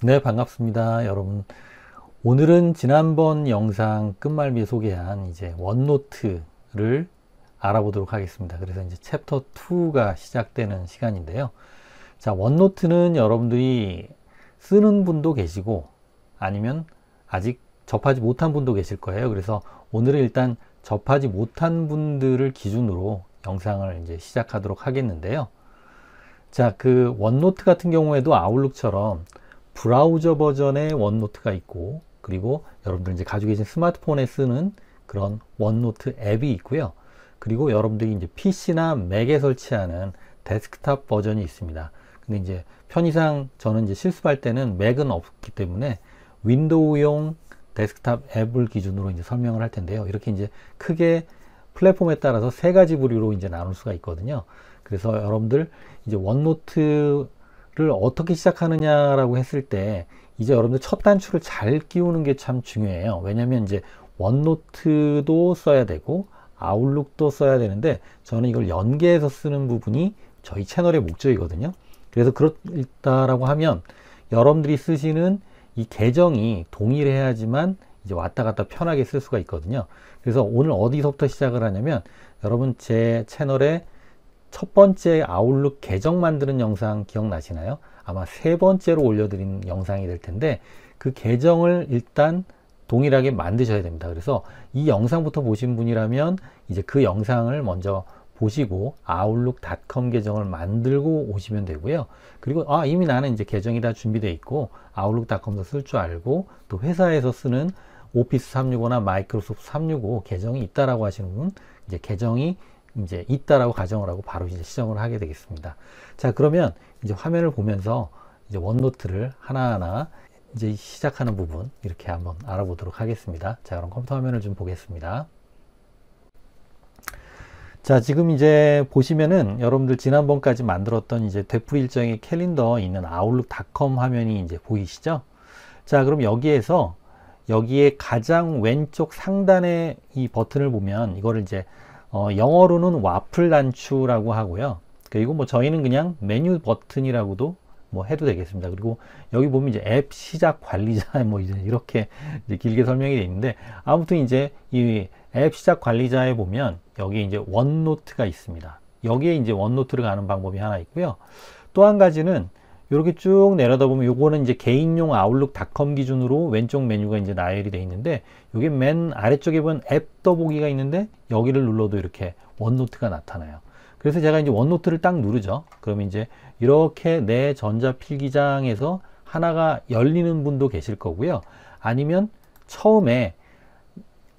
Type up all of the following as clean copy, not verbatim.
네, 반갑습니다, 여러분. 오늘은 지난번 영상 끝말미에 소개한 이제 원노트를 알아보도록 하겠습니다. 그래서 이제 챕터 2가 시작되는 시간인데요. 자, 원노트는 여러분들이 쓰는 분도 계시고 아니면 아직 접하지 못한 분도 계실 거예요. 그래서 오늘은 일단 접하지 못한 분들을 기준으로 영상을 이제 시작하도록 하겠는데요. 자, 그 원노트 같은 경우에도 아웃룩처럼 브라우저 버전의 원노트가 있고, 그리고 여러분들 이제 가지고 계신 스마트폰에 쓰는 그런 원노트 앱이 있고요. 그리고 여러분들이 이제 PC나 맥에 설치하는 데스크탑 버전이 있습니다. 근데 이제 편의상 저는 이제 실습할 때는 맥은 없기 때문에 윈도우용 데스크탑 앱을 기준으로 이제 설명을 할 텐데요. 이렇게 이제 크게 플랫폼에 따라서 세 가지 부류로 이제 나눌 수가 있거든요. 그래서 여러분들 이제 원노트를 어떻게 시작하느냐라고 했을 때 이제 여러분들 첫 단추를 잘 끼우는 게 참 중요해요. 왜냐면 이제 원노트도 써야 되고 아웃룩도 써야 되는데 저는 이걸 연계해서 쓰는 부분이 저희 채널의 목적이거든요. 그래서 그렇다라고 하면 여러분들이 쓰시는 이 계정이 동일해야지만 이제 왔다 갔다 편하게 쓸 수가 있거든요. 그래서 오늘 어디서부터 시작을 하냐면 여러분 제 채널에 첫 번째 아웃룩 계정 만드는 영상 기억나시나요? 아마 세 번째로 올려드린 영상이 될 텐데 그 계정을 일단 동일하게 만드셔야 됩니다. 그래서 이 영상부터 보신 분이라면 이제 그 영상을 먼저 보시고 아웃룩닷컴 계정을 만들고 오시면 되고요. 그리고 이미 나는 이제 계정이 다 준비되어 있고 아웃룩닷컴도 쓸 줄 알고 또 회사에서 쓰는 오피스 365나 마이크로소프트 365 계정이 있다라고 하시는 분 이제 계정이 이제 있다라고 가정을 하고 바로 이제 시정을 하게 되겠습니다. 자, 그러면 이제 화면을 보면서 이제 원노트를 하나하나 이제 시작하는 부분 이렇게 한번 알아보도록 하겠습니다. 자, 그럼 컴퓨터 화면을 좀 보겠습니다. 자, 지금 이제 보시면은 여러분들 지난번까지 만들었던 이제 되풀이 일정의 캘린더 있는 아웃룩닷컴 화면이 이제 보이시죠? 자, 그럼 여기에서 여기에 가장 왼쪽 상단에 이 버튼을 보면 이거를 이제 영어로는 와플 단추라고 하고요. 그리고 뭐 저희는 그냥 메뉴 버튼이라고도 뭐 해도 되겠습니다. 그리고 여기 보면 이제 앱 시작 관리자 뭐 이제 이렇게 이제 길게 설명이 되어 있는데 아무튼 이제 이 앱 시작 관리자에 보면 여기 이제 원노트가 있습니다. 여기에 이제 원노트를 가는 방법이 하나 있고요. 또 한 가지는 이렇게 쭉 내려다 보면 요거는 이제 개인용 아웃룩닷컴 기준으로 왼쪽 메뉴가 이제 나열이 되어 있는데 여기 맨 아래쪽에 보면 앱 더보기가 있는데 여기를 눌러도 이렇게 원노트가 나타나요. 그래서 제가 이제 원노트를 딱 누르죠. 그러면 이제 이렇게 내 전자필기장에서 하나가 열리는 분도 계실 거고요. 아니면 처음에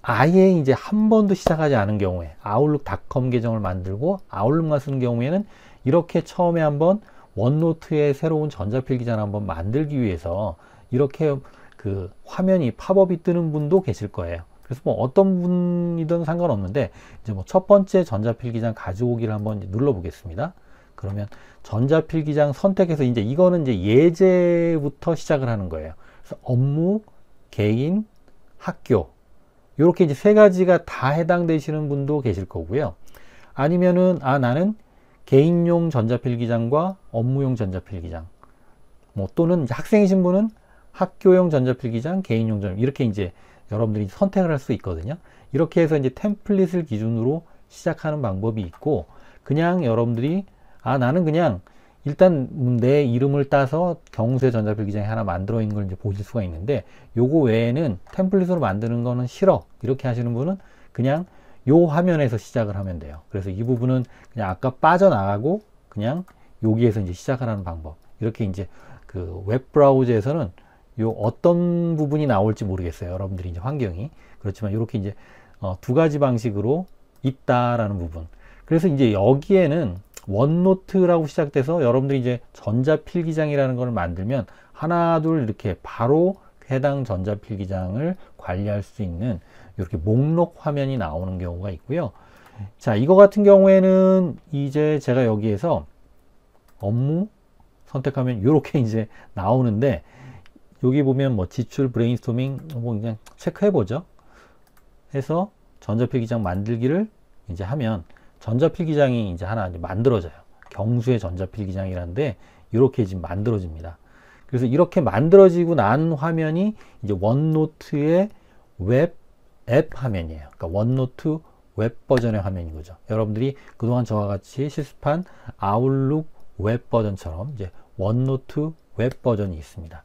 아예 이제 한 번도 시작하지 않은 경우에 아웃룩닷컴 계정을 만들고 아웃룩만 쓰는 경우에는 이렇게 처음에 한번 원노트의 새로운 전자필기장을 한번 만들기 위해서 이렇게 그 화면이 팝업이 뜨는 분도 계실 거예요. 그래서 뭐 어떤 분이든 상관없는데 이제 뭐 첫 번째 전자필기장 가져오기를 한번 눌러 보겠습니다. 그러면 전자필기장 선택해서 이제 이거는 이제 예제부터 시작을 하는 거예요. 그래서 업무, 개인, 학교 이렇게 이제 세 가지가 다 해당되시는 분도 계실 거고요. 아니면은 나는 개인용 전자필기장과 업무용 전자필기장 뭐 또는 학생이신 분은 학교용 전자필기장, 개인용 전자 이렇게 이제 여러분들이 선택을 할 수 있거든요. 이렇게 해서 이제 템플릿을 기준으로 시작하는 방법이 있고 그냥 여러분들이 나는 그냥 일단 내 이름을 따서 경우세 전자필기장이 하나 만들어 있는 걸 이제 보실 수가 있는데 요거 외에는 템플릿으로 만드는 거는 싫어 이렇게 하시는 분은 그냥 요 화면에서 시작을 하면 돼요. 그래서 이 부분은 그냥 아까 빠져나가고 그냥 여기에서 이제 시작을 하는 방법 이렇게 이제 그 웹 브라우저에서는 요 어떤 부분이 나올지 모르겠어요. 여러분들이 이제 환경이 그렇지만 이렇게 이제 두 가지 방식으로 있다라는 부분. 그래서 이제 여기에는 원노트라고 시작돼서 여러분들이 이제 전자필기장이라는 걸 만들면 하나 둘 이렇게 바로 해당 전자필기장을 관리할 수 있는 이렇게 목록 화면이 나오는 경우가 있고요. 자, 이거 같은 경우에는 이제 제가 여기에서 업무 선택하면 이렇게 이제 나오는데 여기 보면 뭐 지출 브레인스토밍 뭐 그냥 체크해 보죠. 해서 전자필기장 만들기를 이제 하면 전자필기장이 이제 하나 이제 만들어져요. 경수의 전자필기장이라는데 이렇게 지금 만들어집니다. 그래서 이렇게 만들어지고 난 화면이 이제 원노트의 웹 앱 화면이에요. 그러니까 원노트 웹 버전의 화면인 거죠. 여러분들이 그동안 저와 같이 실습한 아웃룩 웹 버전처럼 이제 원노트 웹 버전이 있습니다.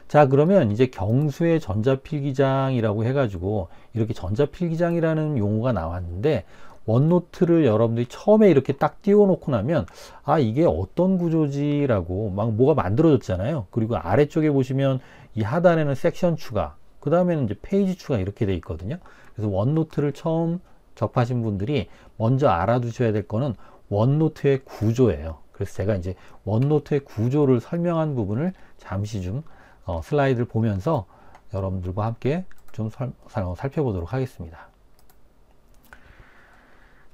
자, 그러면 이제 경수의 전자필기장이라고 해가지고 이렇게 전자필기장이라는 용어가 나왔는데, 원노트를 여러분들이 처음에 이렇게 딱 띄워놓고 나면 아, 이게 어떤 구조지라고 막 뭐가 만들어졌잖아요. 그리고 아래쪽에 보시면 이 하단에는 섹션 추가, 그 다음에는 이제 페이지 추가 이렇게 돼 있거든요. 그래서 원노트를 처음 접하신 분들이 먼저 알아두셔야 될 거는 원노트의 구조예요. 그래서 제가 이제 원노트의 구조를 설명한 부분을 잠시 좀 슬라이드를 보면서 여러분들과 함께 좀 살펴보도록 하겠습니다.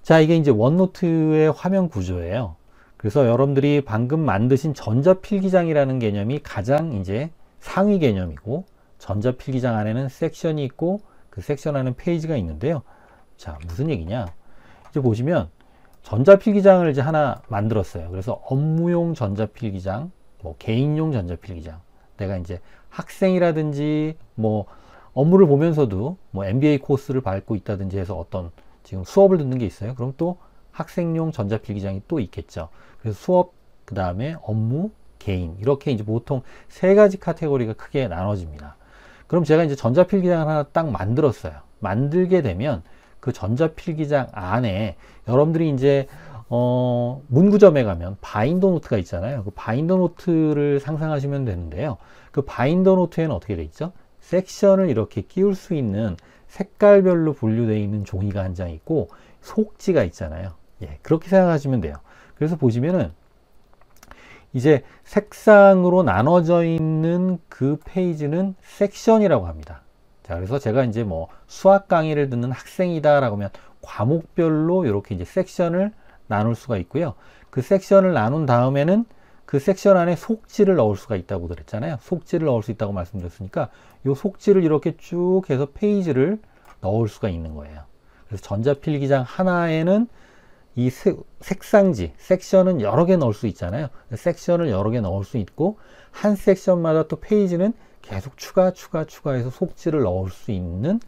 자, 이게 이제 원노트의 화면 구조예요. 그래서 여러분들이 방금 만드신 전자필기장이라는 개념이 가장 이제 상위 개념이고, 전자필기장 안에는 섹션이 있고 그 섹션 안에는 페이지가 있는데요. 자, 무슨 얘기냐? 이제 보시면 전자필기장을 이제 하나 만들었어요. 그래서 업무용 전자필기장, 뭐 개인용 전자필기장. 내가 이제 학생이라든지 뭐 업무를 보면서도 뭐 MBA 코스를 밟고 있다든지 해서 어떤 지금 수업을 듣는 게 있어요. 그럼 또 학생용 전자필기장이 또 있겠죠. 그래서 수업, 그 다음에 업무, 개인, 이렇게 이제 보통 세 가지 카테고리가 크게 나눠집니다. 그럼 제가 이제 전자필기장을 하나 딱 만들었어요. 만들게 되면 그 전자필기장 안에 여러분들이 이제 문구점에 가면 바인더 노트가 있잖아요. 그 바인더 노트를 상상하시면 되는데요. 그 바인더 노트에는 어떻게 돼 있죠? 섹션을 이렇게 끼울 수 있는 색깔별로 분류되어 있는 종이가 한 장 있고 속지가 있잖아요. 예, 그렇게 생각하시면 돼요. 그래서 보시면은 이제 색상으로 나눠져 있는 그 페이지는 섹션이라고 합니다. 자, 그래서 제가 이제 뭐 수학 강의를 듣는 학생이다라고 하면 과목별로 이렇게 이제 섹션을 나눌 수가 있고요. 그 섹션을 나눈 다음에는 그 섹션 안에 속지를 넣을 수가 있다고 그랬잖아요. 속지를 넣을 수 있다고 말씀드렸으니까 이 속지를 이렇게 쭉 해서 페이지를 넣을 수가 있는 거예요. 그래서 전자필기장 하나에는 이 색상지, 섹션은 여러 개 넣을 수 있잖아요. 섹션을 여러 개 넣을 수 있고, 한 섹션마다 또 페이지는 계속 추가해서 속지를 넣을 수 있는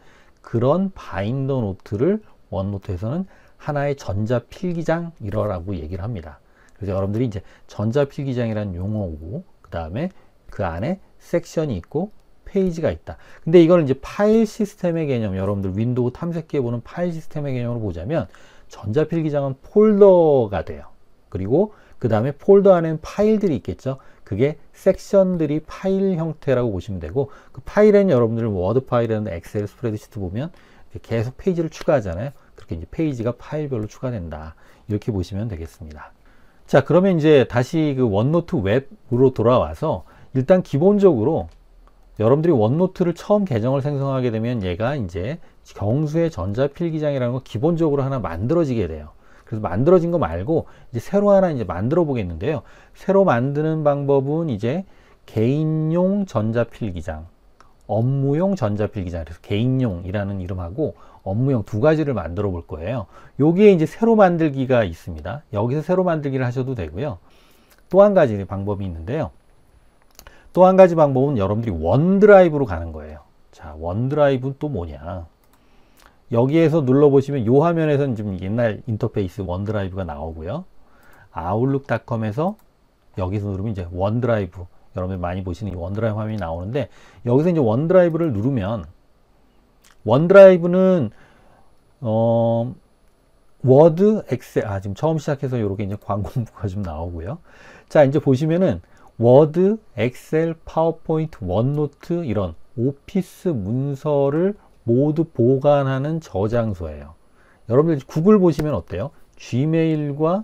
그런 바인더 노트를 원노트에서는 하나의 전자필기장이라고 얘기를 합니다. 그래서 여러분들이 이제 전자필기장이라는 용어고, 그 다음에 그 안에 섹션이 있고 페이지가 있다. 근데 이걸 이제 파일 시스템의 개념, 여러분들 윈도우 탐색기에 보는 파일 시스템의 개념으로 보자면 전자필기장은 폴더가 돼요. 그리고 그 다음에 폴더 안에는 파일들이 있겠죠. 그게 섹션들이 파일 형태라고 보시면 되고, 그 파일에는 여러분들 워드 파일이나 엑셀 스프레드시트 보면 계속 페이지를 추가하잖아요. 그렇게 이제 페이지가 파일별로 추가된다. 이렇게 보시면 되겠습니다. 자, 그러면 이제 다시 그 원노트 웹으로 돌아와서 일단 기본적으로 여러분들이 원노트를 처음 계정을 생성하게 되면 얘가 이제 경수의 전자필기장이라는 거 기본적으로 하나 만들어지게 돼요. 그래서 만들어진 거 말고 이제 새로 하나 이제 만들어 보겠는데요. 새로 만드는 방법은 이제 개인용 전자필기장, 업무용 전자필기장, 그래서 개인용이라는 이름하고 업무용 두 가지를 만들어 볼 거예요. 여기에 이제 새로 만들기가 있습니다. 여기서 새로 만들기를 하셔도 되고요. 또 한 가지 방법이 있는데요. 또 한 가지 방법은 여러분들이 원드라이브로 가는 거예요. 자, 원드라이브는 또 뭐냐? 여기에서 눌러보시면 이 화면에서는 지금 옛날 인터페이스 원드라이브가 나오고요. 아웃룩닷컴에서 여기서 누르면 이제 원드라이브, 여러분들 많이 보시는 이 원드라이브 화면이 나오는데, 여기서 이제 원드라이브를 누르면 원드라이브는 워드, 엑셀, 지금 처음 시작해서 이렇게 이제 광고가 좀 나오고요. 자, 이제 보시면은 워드, 엑셀, 파워포인트, 원노트 이런 오피스 문서를 모두 보관하는 저장소예요. 여러분들 구글 보시면 어때요? 지메일과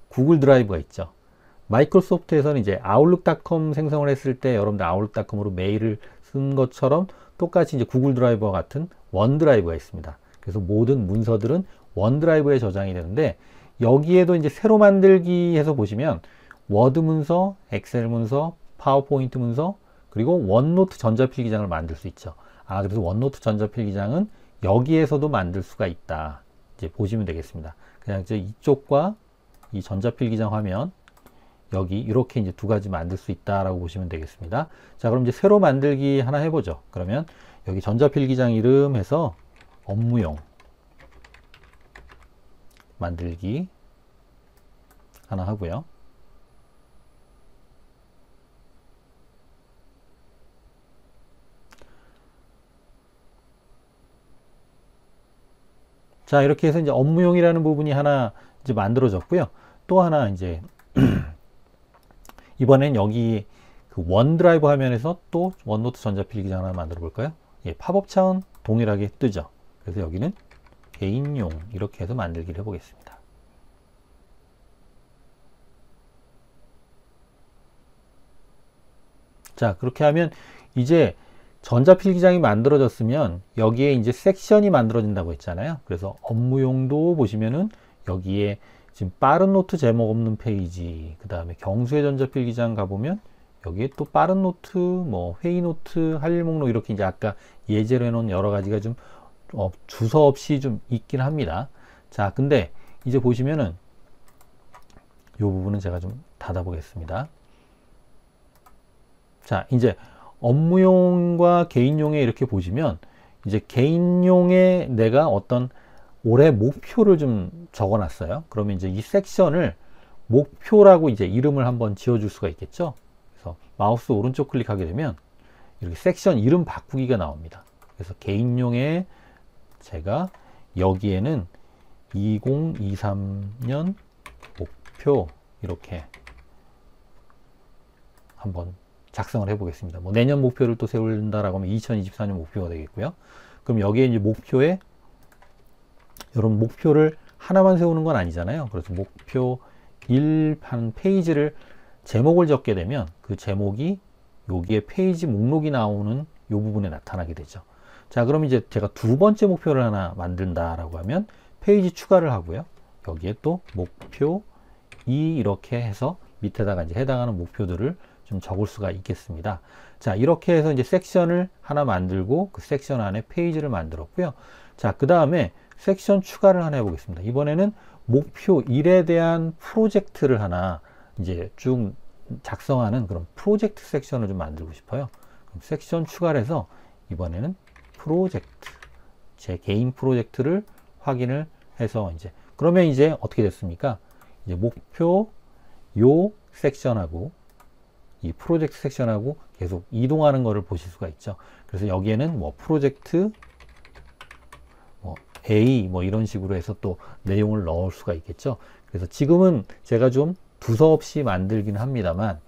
구글 드라이브가 있죠. 마이크로소프트에서는 이제 아웃룩닷컴 생성을 했을 때 여러분들 아웃룩닷컴으로 메일을 쓴 것처럼 똑같이 이제 구글 드라이브와 같은 원드라이브가 있습니다. 그래서 모든 문서들은 원드라이브에 저장이 되는데, 여기에도 이제 새로 만들기 해서 보시면 워드 문서, 엑셀 문서, 파워포인트 문서, 그리고 원노트 전자필기장을 만들 수 있죠. 그래서 원노트 전자필기장은 여기에서도 만들 수가 있다. 이제 보시면 되겠습니다. 그냥 이제 이쪽과 이 전자필기장 화면, 여기 이렇게 이제 두 가지 만들 수 있다라고 보시면 되겠습니다. 자, 그럼 이제 새로 만들기 하나 해보죠. 그러면 여기 전자필기장 이름 해서 업무용 만들기 하나 하고요. 자, 이렇게 해서 이제 업무용이라는 부분이 하나 이제 만들어졌고요. 또 하나 이제 이번엔 여기 그 원드라이브 화면에서 또 원노트 전자필기장 하나 만들어 볼까요? 예, 팝업 창은 동일하게 뜨죠. 그래서 여기는 개인용 이렇게 해서 만들기를 해보겠습니다. 자, 그렇게 하면 이제 전자필기장이 만들어졌으면 여기에 이제 섹션이 만들어진다고 했잖아요. 그래서 업무용도 보시면은 여기에 지금 빠른 노트 제목 없는 페이지, 그 다음에 경수의 전자필기장 가보면 여기에 또 빠른 노트, 뭐 회의 노트, 할 일 목록 이렇게 이제 아까 예제로 해놓은 여러 가지가 좀 주서 없이 좀 있긴 합니다. 자, 근데 이제 보시면은 이 부분은 제가 좀 닫아 보겠습니다. 자, 이제 업무용과 개인용에 이렇게 보시면 이제 개인용에 내가 어떤 올해 목표를 좀 적어 놨어요. 그러면 이제 이 섹션을 목표라고 이제 이름을 한번 지어 줄 수가 있겠죠. 그래서 마우스 오른쪽 클릭하게 되면 이렇게 섹션 이름 바꾸기가 나옵니다. 그래서 개인용에 제가 여기에는 2023년 목표 이렇게 한번 작성을 해 보겠습니다. 뭐 내년 목표를 또 세운다라고 하면 2024년 목표가 되겠고요. 그럼 여기에 이제 목표에 여러분 목표를 하나만 세우는 건 아니잖아요. 그래서 목표 1판 페이지를 제목을 적게 되면 그 제목이 여기에 페이지 목록이 나오는 이 부분에 나타나게 되죠. 자, 그럼 이제 제가 두 번째 목표를 하나 만든다라고 하면 페이지 추가를 하고요. 여기에 또 목표 2 이렇게 해서 밑에다가 이제 해당하는 목표들을 좀 적을 수가 있겠습니다. 자, 이렇게 해서 이제 섹션을 하나 만들고 그 섹션 안에 페이지를 만들었고요. 자, 그 다음에 섹션 추가를 하나 해보겠습니다. 이번에는 목표 1에 대한 프로젝트를 하나 이제 쭉 작성하는 그런 프로젝트 섹션을 좀 만들고 싶어요. 그럼 섹션 추가를 해서 이번에는 프로젝트, 제 개인 프로젝트를 확인을 해서 이제 그러면 이제 어떻게 됐습니까? 이제 목표 요 섹션하고 이 프로젝트 섹션하고 계속 이동하는 것을 보실 수가 있죠. 그래서 여기에는 뭐 프로젝트 뭐 A 뭐 이런 식으로 해서 또 내용을 넣을 수가 있겠죠. 그래서 지금은 제가 좀 두서없이 만들긴 합니다만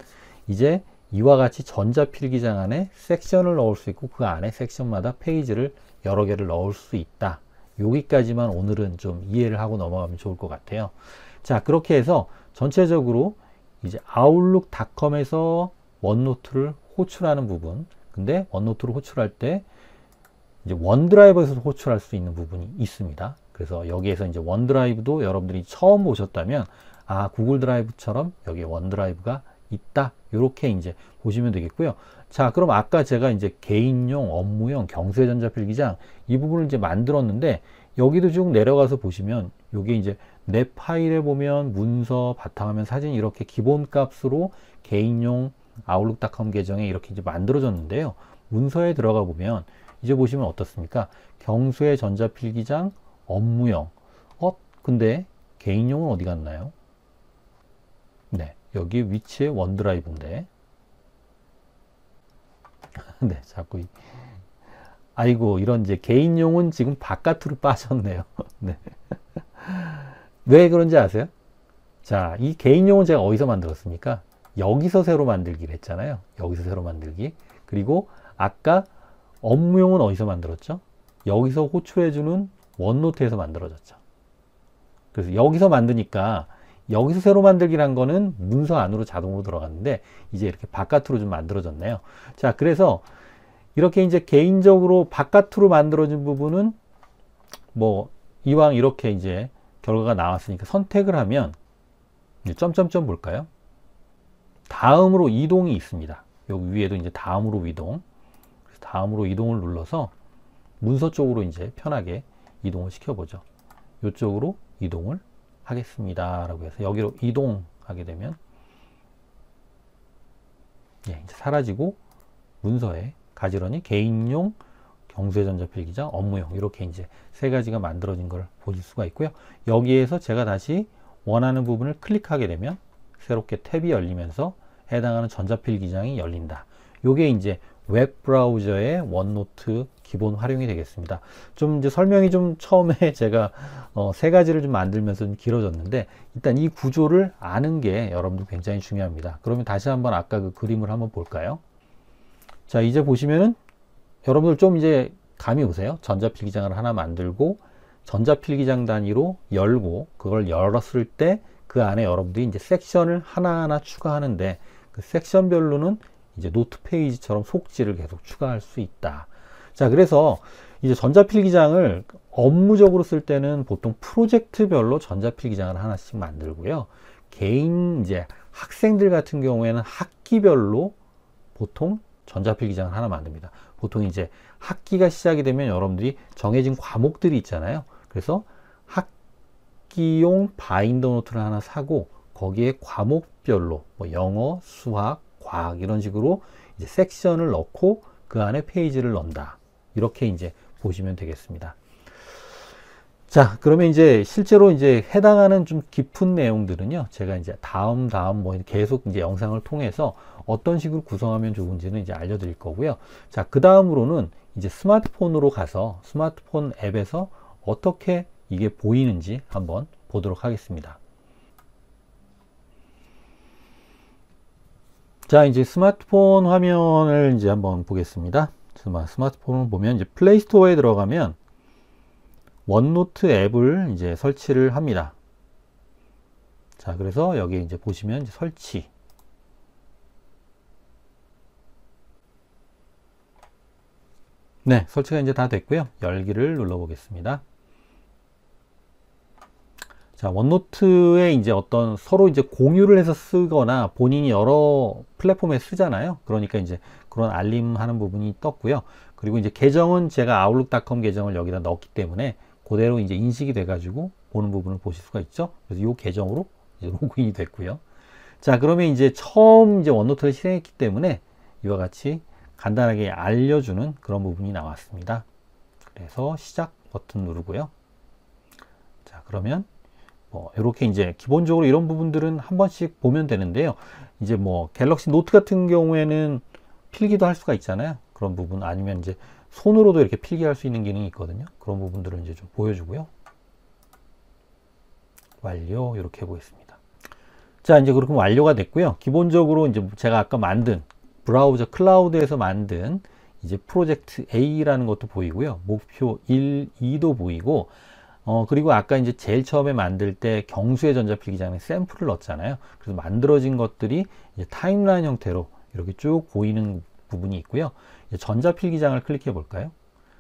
이제 이와 같이 전자필기장 안에 섹션을 넣을 수 있고 그 안에 섹션마다 페이지를 여러 개를 넣을 수 있다. 여기까지만 오늘은 좀 이해를 하고 넘어가면 좋을 것 같아요. 자, 그렇게 해서 전체적으로 이제 아웃룩닷컴에서 원노트를 호출하는 부분, 근데 원노트를 호출할 때 이제 원드라이브에서도 호출할 수 있는 부분이 있습니다. 그래서 여기에서 이제 원드라이브도 여러분들이 처음 보셨다면 아, 구글 드라이브처럼 여기에 원드라이브가 있다. 이렇게 이제 보시면 되겠고요. 자, 그럼 아까 제가 이제 개인용, 업무용, 경수의 전자필기장 이 부분을 이제 만들었는데 여기도 쭉 내려가서 보시면 요게 이제 내 파일에 보면 문서, 바탕화면, 사진 이렇게 기본 값으로 개인용 아웃룩닷컴 계정에 이렇게 이제 만들어졌는데요. 문서에 들어가 보면 이제 보시면 어떻습니까? 경수의 전자필기장, 업무용. 근데 개인용은 어디 갔나요? 네, 여기 위치에 원드라이브인데. 네, 자꾸 아이고, 이런 이제 개인용은 지금 바깥으로 빠졌네요. 네. 왜 그런지 아세요? 자, 이 개인용은 제가 어디서 만들었습니까? 여기서 새로 만들기를 했잖아요. 여기서 새로 만들기. 그리고 아까 업무용은 어디서 만들었죠? 여기서 호출해주는 원노트에서 만들어졌죠. 그래서 여기서 만드니까 여기서 새로 만들기란 거는 문서 안으로 자동으로 들어갔는데 이제 이렇게 바깥으로 좀 만들어졌네요. 자, 그래서 이렇게 이제 개인적으로 바깥으로 만들어진 부분은 뭐 이왕 이렇게 이제 결과가 나왔으니까 선택을 하면 이제 점점점 볼까요? 다음으로 이동이 있습니다. 여기 위에도 이제 다음으로 이동. 그래서 다음으로 이동을 눌러서 문서 쪽으로 이제 편하게 이동을 시켜보죠. 이쪽으로 이동을 하겠습니다. 라고 해서 여기로 이동하게 되면 예, 이제 사라지고 문서에 가지런히 개인용, 경수의 전자필기장, 업무용 이렇게 이제 세 가지가 만들어진 걸 보실 수가 있고요. 여기에서 제가 다시 원하는 부분을 클릭하게 되면 새롭게 탭이 열리면서 해당하는 전자필기장이 열린다. 요게 이제 웹 브라우저의 원노트 기본 활용이 되겠습니다. 좀 이제 설명이 좀 처음에 제가 세 가지를 좀 만들면서 좀 길어졌는데 일단 이 구조를 아는 게 여러분들 굉장히 중요합니다. 그러면 다시 한번 아까 그 그림을 한번 볼까요? 자, 이제 보시면은 여러분들 좀 이제 감이 오세요? 전자필기장을 하나 만들고 전자필기장 단위로 열고 그걸 열었을 때 그 안에 여러분들이 이제 섹션을 하나하나 추가하는데 그 섹션별로는 이제 노트 페이지처럼 속지를 계속 추가할 수 있다. 자, 그래서 이제 전자필기장을 업무적으로 쓸 때는 보통 프로젝트별로 전자필기장을 하나씩 만들고요. 개인 이제 학생들 같은 경우에는 학기별로 보통 전자필기장을 하나 만듭니다. 보통 이제 학기가 시작이 되면 여러분들이 정해진 과목들이 있잖아요. 그래서 학기용 바인더 노트를 하나 사고 거기에 과목별로 뭐 영어, 수학, 과학 이런 식으로 이제 섹션을 넣고 그 안에 페이지를 넣는다. 이렇게 이제 보시면 되겠습니다. 자, 그러면 이제 실제로 이제 해당하는 좀 깊은 내용들은요, 제가 이제 다음 뭐 계속 이제 영상을 통해서 어떤 식으로 구성하면 좋은지는 이제 알려드릴 거고요. 자, 그 다음으로는 이제 스마트폰으로 가서 스마트폰 앱에서 어떻게 이게 보이는지 한번 보도록 하겠습니다. 자, 이제 스마트폰 화면을 이제 한번 보겠습니다. 스마트폰을 보면 이제 플레이스토어에 들어가면 원노트 앱을 이제 설치를 합니다. 자, 그래서 여기 이제 보시면 이제 설치. 네, 설치가 이제 다 됐고요. 열기를 눌러 보겠습니다. 자, 원노트에 이제 어떤 서로 이제 공유를 해서 쓰거나 본인이 여러 플랫폼에 쓰잖아요. 그러니까 이제 그런 알림하는 부분이 떴고요. 그리고 이제 계정은 제가 아웃룩닷컴 계정을 여기다 넣었기 때문에 그대로 이제 인식이 돼가지고 보는 부분을 보실 수가 있죠. 그래서 이 계정으로 이제 로그인이 됐고요. 자, 그러면 이제 처음 이제 원노트를 실행했기 때문에 이와 같이 간단하게 알려주는 그런 부분이 나왔습니다. 그래서 시작 버튼 누르고요. 자, 그러면 이렇게 이제 기본적으로 이런 부분들은 한 번씩 보면 되는데요. 이제 뭐 갤럭시 노트 같은 경우에는 필기도 할 수가 있잖아요. 그런 부분 아니면 이제 손으로도 이렇게 필기할 수 있는 기능이 있거든요. 그런 부분들을 이제 좀 보여주고요. 완료 이렇게 해보겠습니다. 자, 이제 그렇게 완료가 됐고요. 기본적으로 이제 제가 아까 만든 브라우저 클라우드에서 만든 이제 프로젝트 A라는 것도 보이고요. 목표 1, 2도 보이고 그리고 아까 이제 제일 처음에 만들 때 경수의 전자필기장에 샘플을 넣었잖아요. 그래서 만들어진 것들이 이제 타임라인 형태로 이렇게 쭉 보이는 부분이 있고요. 이제 전자필기장을 클릭해 볼까요?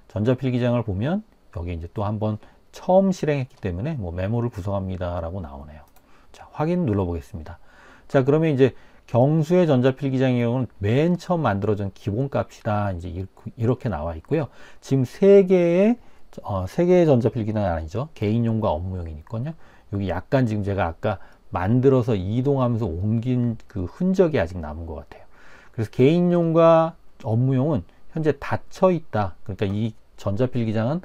전자필기장을 보면 여기 이제 또 한번 처음 실행했기 때문에 뭐 메모를 구성합니다 라고 나오네요. 자, 확인 눌러 보겠습니다. 자, 그러면 이제 경수의 전자필기장의 경우는 맨 처음 만들어진 기본값이다. 이제 이렇게 나와 있고요. 지금 세 개의 전자필기장은 아니죠. 개인용과 업무용이니까요. 여기 약간 지금 제가 아까 만들어서 이동하면서 옮긴 그 흔적이 아직 남은 것 같아요. 그래서 개인용과 업무용은 현재 닫혀 있다. 그러니까 이 전자필기장은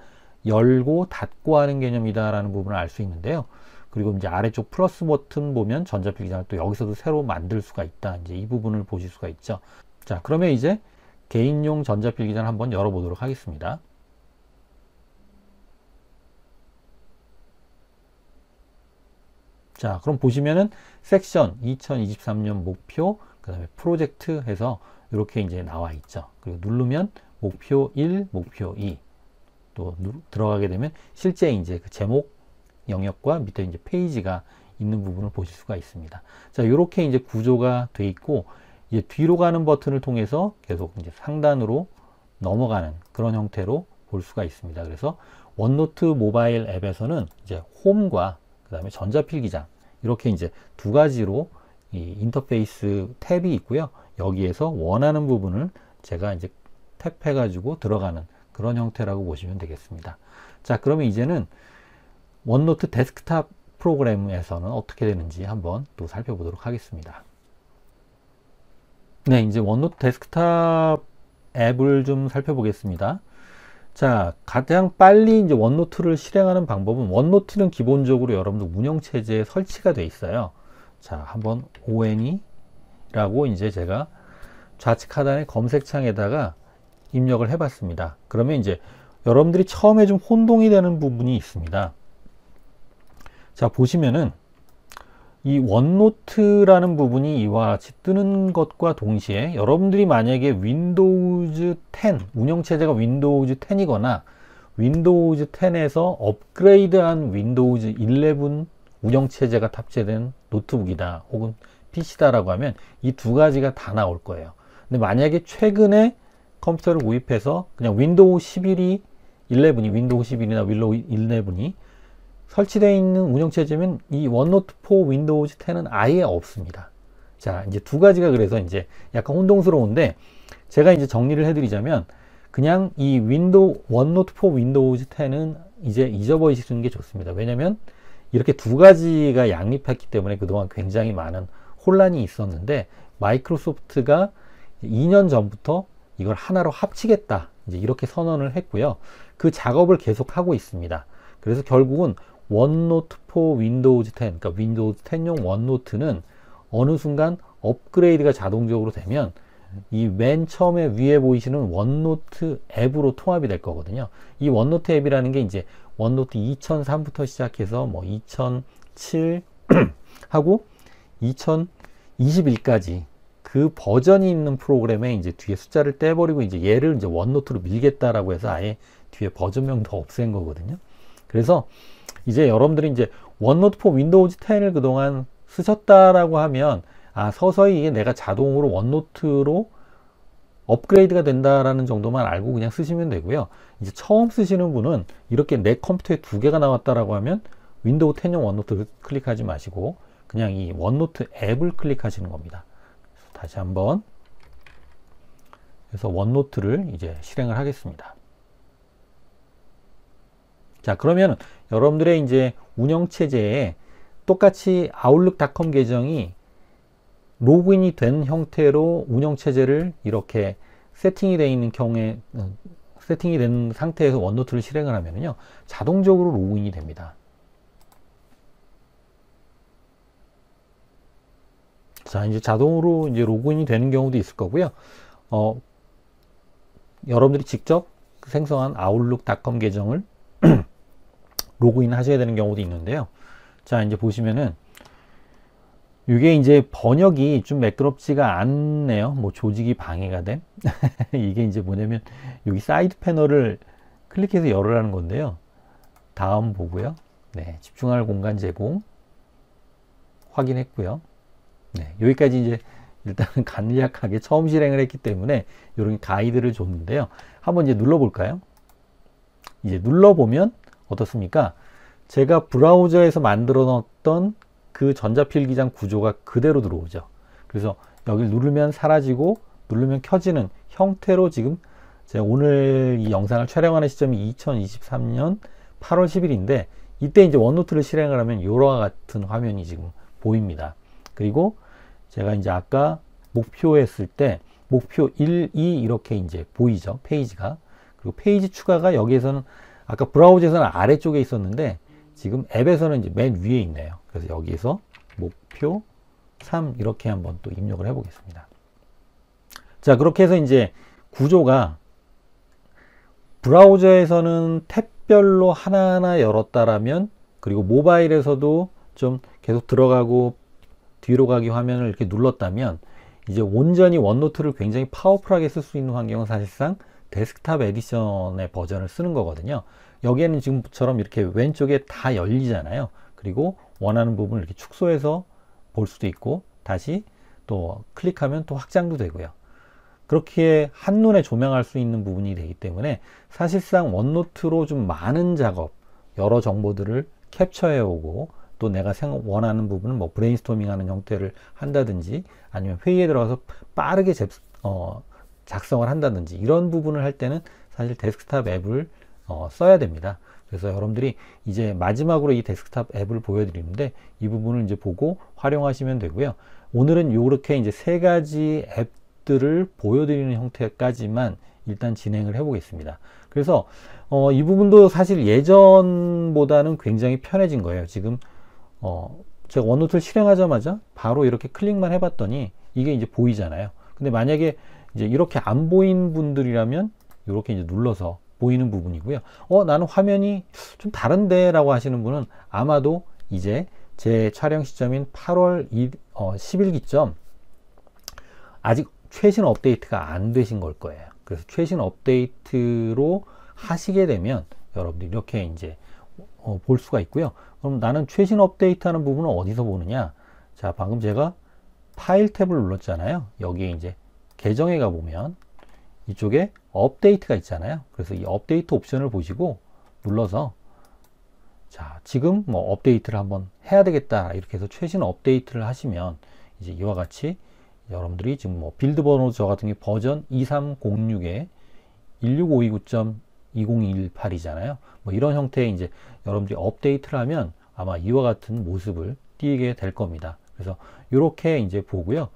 열고 닫고 하는 개념이다 라는 부분을 알 수 있는데요. 그리고 이제 아래쪽 플러스 버튼 보면 전자필기장을 또 여기서도 새로 만들 수가 있다. 이제 이 부분을 보실 수가 있죠. 자, 그러면 이제 개인용 전자필기장을 한번 열어보도록 하겠습니다. 자, 그럼 보시면은 섹션 2023년 목표, 그 다음에 프로젝트 해서 이렇게 이제 나와 있죠. 그리고 누르면 목표 1, 목표 2 또 들어가게 되면 실제 이제 그 제목 영역과 밑에 이제 페이지가 있는 부분을 보실 수가 있습니다. 자, 이렇게 이제 구조가 돼 있고 이제 뒤로 가는 버튼을 통해서 계속 이제 상단으로 넘어가는 그런 형태로 볼 수가 있습니다. 그래서 원노트 모바일 앱에서는 이제 홈과 그 다음에 전자필기장 이렇게 이제 두 가지로 이 인터페이스 탭이 있고요. 여기에서 원하는 부분을 제가 이제 탭해 가지고 들어가는 그런 형태라고 보시면 되겠습니다. 자, 그러면 이제는 원노트 데스크탑 프로그램에서는 어떻게 되는지 한번 또 살펴보도록 하겠습니다. 네, 이제 원노트 데스크탑 앱을 좀 살펴보겠습니다. 자, 가장 빨리 이제 원노트를 실행하는 방법은, 원노트는 기본적으로 여러분들 운영체제에 설치가 되어 있어요. 자, 한번 on이라고 이제 제가 좌측 하단의 검색창에다가 입력을 해봤습니다. 그러면 이제 여러분들이 처음에 좀 혼동이 되는 부분이 있습니다. 자, 보시면은 이 원노트라는 부분이 이와 같이 뜨는 것과 동시에, 여러분들이 만약에 윈도우즈 10, 운영체제가 윈도우즈 10이거나 윈도우즈 10에서 업그레이드한 윈도우즈 11 운영체제가 탑재된 노트북이다 혹은 PC다라고 하면 이 두 가지가 다 나올 거예요. 근데 만약에 최근에 컴퓨터를 구입해서 그냥 윈도우 11이 11이 윈도우 11이나 윈도우 11이 설치되어 있는 운영체제면 이 원노트 4 윈도우즈 10은 아예 없습니다. 자, 이제 두 가지가 그래서 이제 약간 혼동스러운데, 제가 이제 정리를 해드리자면, 그냥 이 원노트 4 윈도우즈 10은 이제 잊어버리시는 게 좋습니다. 왜냐면 이렇게 두 가지가 양립했기 때문에 그동안 굉장히 많은 혼란이 있었는데, 마이크로소프트가 2년 전부터 이걸 하나로 합치겠다, 이제 이렇게 선언을 했고요. 그 작업을 계속 하고 있습니다. 그래서 결국은 원노트 4 윈도우즈 10, 그러니까 윈도우즈 10용 원노트는 어느 순간 업그레이드가 자동적으로 되면 이 맨 처음에 위에 보이시는 원노트 앱으로 통합이 될 거거든요. 이 원노트 앱이라는 게 이제 원노트 2003부터 시작해서 뭐 2007 하고 2021까지 그 버전이 있는 프로그램에 이제 뒤에 숫자를 떼버리고 이제 얘를 이제 원노트로 밀겠다라고 해서 아예 뒤에 버전명도 없앤 거거든요. 그래서 이제 여러분들이 이제 원노트 4 윈도우즈 10을 그동안 쓰셨다라고 하면, 아, 서서히 이게 내가 자동으로 원노트로 업그레이드가 된다라는 정도만 알고 그냥 쓰시면 되고요. 이제 처음 쓰시는 분은 이렇게 내 컴퓨터에 두 개가 나왔다라고 하면 윈도우 10용 원노트를 클릭하지 마시고 그냥 이 원노트 앱을 클릭하시는 겁니다. 다시 한번 그래서 원노트를 이제 실행을 하겠습니다. 자, 그러면 여러분들의 이제 운영체제에 똑같이 아웃룩닷컴 계정이 로그인이 된 형태로 운영체제를 이렇게 세팅이 되어 있는 경우에, 세팅이 된 상태에서 원노트를 실행을 하면요, 자동적으로 로그인이 됩니다. 자, 이제 자동으로 이제 로그인이 되는 경우도 있을 거고요. 여러분들이 직접 생성한 아웃룩닷컴 계정을 로그인 하셔야 되는 경우도 있는데요. 자, 이제 보시면은 이게 이제 번역이 좀 매끄럽지가 않네요. 뭐 조직이 방해가 된 이게 이제 뭐냐면 여기 사이드 패널을 클릭해서 열으라는 건데요. 다음 보고요. 네, 집중할 공간 제공 확인했고요. 네, 여기까지 이제 일단은 간략하게 처음 실행을 했기 때문에 이런 가이드를 줬는데요. 한번 이제 눌러볼까요? 이제 눌러보면 어떻습니까? 제가 브라우저에서 만들어 놨던 그 전자필기장 구조가 그대로 들어오죠. 그래서 여기를 누르면 사라지고 누르면 켜지는 형태로 지금 제가 오늘 이 영상을 촬영하는 시점이 2023년 8월 10일인데 이때 이제 원노트를 실행을 하면 이와 같은 화면이 지금 보입니다. 그리고 제가 이제 아까 목표했을 때 목표 1, 2 이렇게 이제 보이죠. 페이지가. 그리고 페이지 추가가 여기에서는 아까 브라우저에서는 아래쪽에 있었는데 지금 앱에서는 이제 맨 위에 있네요. 그래서 여기에서 목표 3 이렇게 한번 또 입력을 해 보겠습니다. 자, 그렇게 해서 이제 구조가 브라우저에서는 탭별로 하나하나 열었다라면, 그리고 모바일에서도 좀 계속 들어가고 뒤로 가기 화면을 이렇게 눌렀다면, 이제 온전히 원노트를 굉장히 파워풀하게 쓸 수 있는 환경은 사실상 데스크탑 에디션의 버전을 쓰는 거거든요. 여기에는 지금처럼 이렇게 왼쪽에 다 열리잖아요. 그리고 원하는 부분을 이렇게 축소해서 볼 수도 있고 다시 또 클릭하면 또 확장도 되고요. 그렇게 한눈에 조명할 수 있는 부분이 되기 때문에 사실상 원노트로 좀 많은 작업, 여러 정보들을 캡처해 오고 또 내가 원하는 부분은 뭐 브레인스토밍 하는 형태를 한다든지 아니면 회의에 들어가서 빠르게 작성을 한다든지 이런 부분을 할 때는 사실 데스크탑 앱을 써야 됩니다. 그래서 여러분들이 이제 마지막으로 이 데스크탑 앱을 보여드리는데 이 부분을 이제 보고 활용하시면 되고요. 오늘은 이렇게 이제 세 가지 앱 모습들을 보여드리는 형태까지만 일단 진행을 해 보겠습니다. 그래서 이 부분도 사실 예전보다는 굉장히 편해진 거예요. 지금 제가 원노트를 실행하자마자 바로 이렇게 클릭만 해봤더니 이게 이제 보이잖아요. 근데 만약에 이제 이렇게 안 보인 분들이라면 이렇게 이제 눌러서 보이는 부분이고요. 나는 화면이 좀 다른데 라고 하시는 분은 아마도 이제 제 촬영 시점인 8월 10일기점 아직 최신 업데이트가 안 되신 걸 거예요. 그래서 최신 업데이트로 하시게 되면 여러분들 이렇게 이제 볼 수가 있고요. 그럼 나는 최신 업데이트 하는 부분은 어디서 보느냐? 자, 방금 제가 파일 탭을 눌렀잖아요. 여기에 이제 계정에 가보면 이쪽에 업데이트가 있잖아요. 그래서 이 업데이트 옵션을 보시고 눌러서 자, 지금 뭐 업데이트를 한번 해야 되겠다. 이렇게 해서 최신 업데이트를 하시면 이제 이와 같이 여러분들이 지금 뭐 빌드 번호 저 같은 게 버전 2306에 16529.2018이잖아요. 뭐 이런 형태의 이제 여러분들이 업데이트를 하면 아마 이와 같은 모습을 띄게 될 겁니다. 그래서 이렇게 이제 보고요.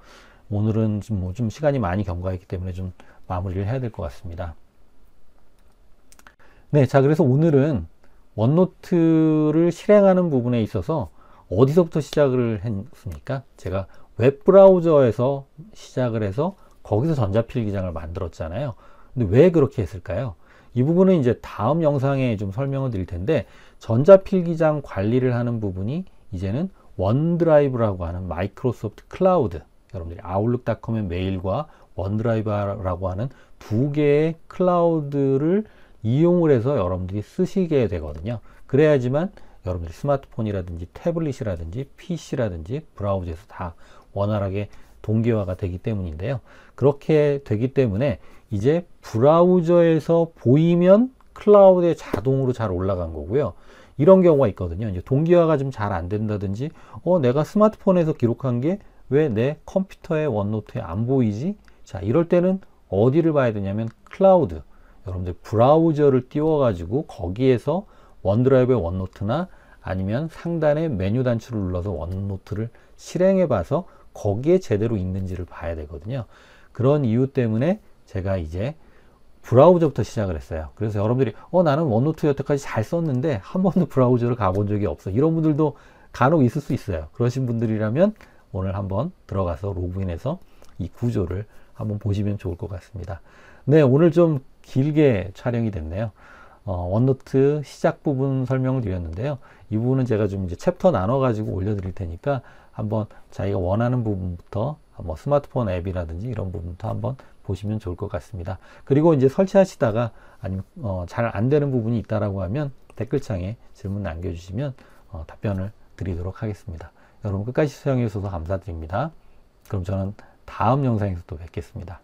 오늘은 좀 시간이 많이 경과했기 때문에 좀 마무리를 해야 될 것 같습니다. 네, 자, 그래서 오늘은 원노트를 실행하는 부분에 있어서 어디서부터 시작을 했습니까? 제가 웹브라우저에서 시작을 해서 거기서 전자필기장을 만들었잖아요. 근데 왜 그렇게 했을까요? 이 부분은 이제 다음 영상에 좀 설명을 드릴 텐데, 전자필기장 관리를 하는 부분이 이제는 원드라이브라고 하는 마이크로소프트 클라우드, 여러분들이 아웃룩닷컴의 메일과 원드라이브라고 하는 두 개의 클라우드를 이용을 해서 여러분들이 쓰시게 되거든요. 그래야지만 여러분들이 스마트폰이라든지 태블릿이라든지 PC라든지 브라우저에서 다 원활하게 동기화가 되기 때문인데요. 그렇게 되기 때문에 이제 브라우저에서 보이면 클라우드에 자동으로 잘 올라간 거고요. 이런 경우가 있거든요. 이제 동기화가 좀 잘 안 된다든지, 내가 스마트폰에서 기록한 게 왜 내 컴퓨터의 원노트에 안 보이지? 자, 이럴 때는 어디를 봐야 되냐면 클라우드. 여러분들 브라우저를 띄워가지고 거기에서 원드라이브의 원노트나 아니면 상단에 메뉴 단추를 눌러서 원노트를 실행해 봐서 거기에 제대로 있는지를 봐야 되거든요. 그런 이유 때문에 제가 이제 브라우저부터 시작을 했어요. 그래서 여러분들이 나는 원노트 여태까지 잘 썼는데 한 번도 브라우저를 가본 적이 없어, 이런 분들도 간혹 있을 수 있어요. 그러신 분들이라면 오늘 한번 들어가서 로그인해서 이 구조를 한번 보시면 좋을 것 같습니다. 네, 오늘 좀 길게 촬영이 됐네요. 원노트 시작 부분 설명을 드렸는데요. 이 부분은 제가 좀 이제 챕터 나눠 가지고 올려 드릴 테니까 한번 자기가 원하는 부분부터 뭐 스마트폰 앱이라든지 이런 부분부터 한번 보시면 좋을 것 같습니다. 그리고 이제 설치하시다가 아니면 잘 안 되는 부분이 있다라고 하면 댓글창에 질문 남겨주시면 답변을 드리도록 하겠습니다. 여러분 끝까지 시청해 주셔서 감사드립니다. 그럼 저는 다음 영상에서 또 뵙겠습니다.